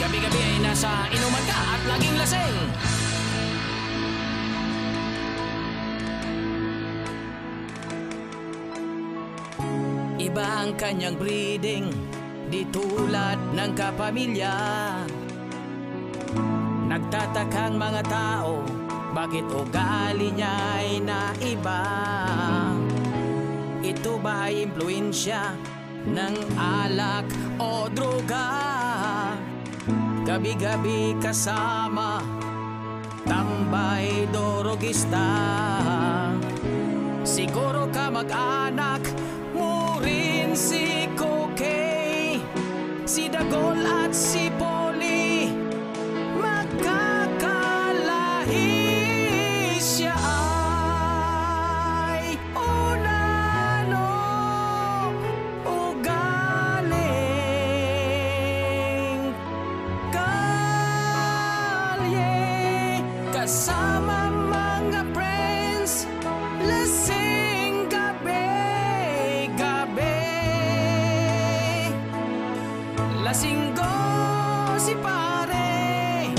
Gabi-gabi ay nasa inuman ka at laging lasing. Iba ang kanyang breeding, di tulad ng kapamilya. Nagtatakang mga tao, bakit ugali niya ay naiba? Ito ba ay impluensya ng alak o droga? Gabi-gabi kasama, tambay dorogista. Siguro ka mag-anak mo rin si Kokey, si Dagol at si Polly. Magkakalahi siya ay unano ugaling kalye. Kasama mga friends, lasing gabi-gabi. Lasinggo si pare,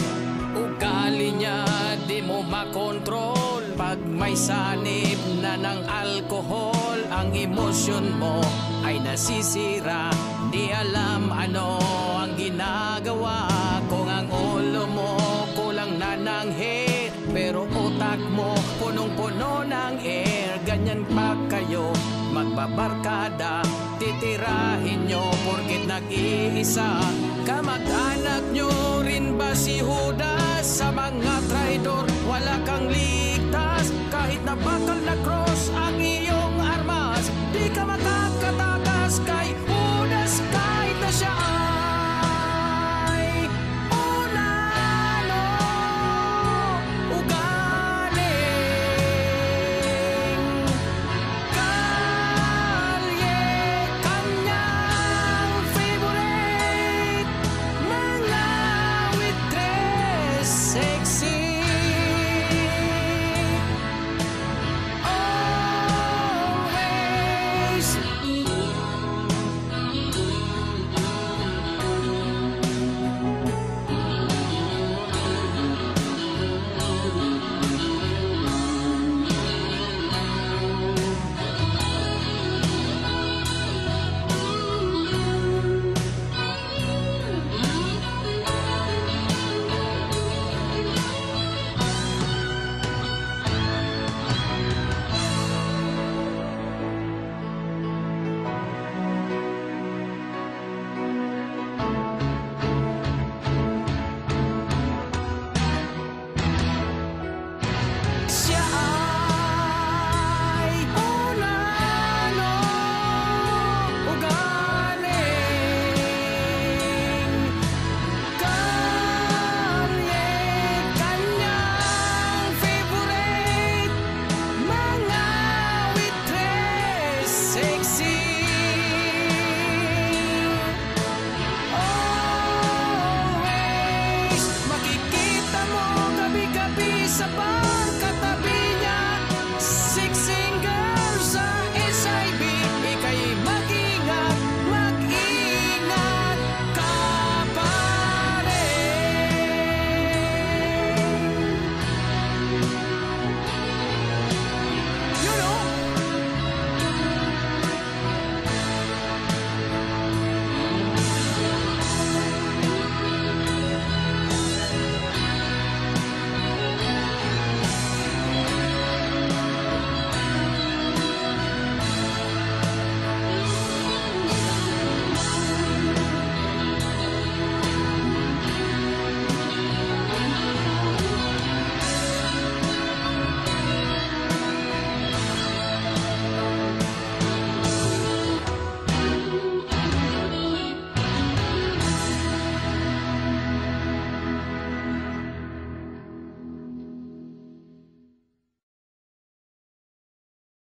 ugali niya di mo makontrol. Pag may sanib na ng alkohol, ang emosyon mo ay nasisira. Di alam ano ang ginagawa. Kung ang ulo mo kulang na ng hair, pero utak mo punong-puno ng air. Ganyan pa kayo magbabarkada, titirahin nyo porket nag-iisa. Kamag-anak nyo rin ba si Judas? Sa mga traidor wala kang ligtas. Kahit na bakal na cross ang iyong armas, di ka makakatakas kay Judas. Kahit na siya ay unano ugaling kalye. Kanyang favorite mga waitress, sexy. Always siya ay unano ugaling kalye. Kanyang favorite mga waitress, sexy. Always makikita mo gabi-gabi sa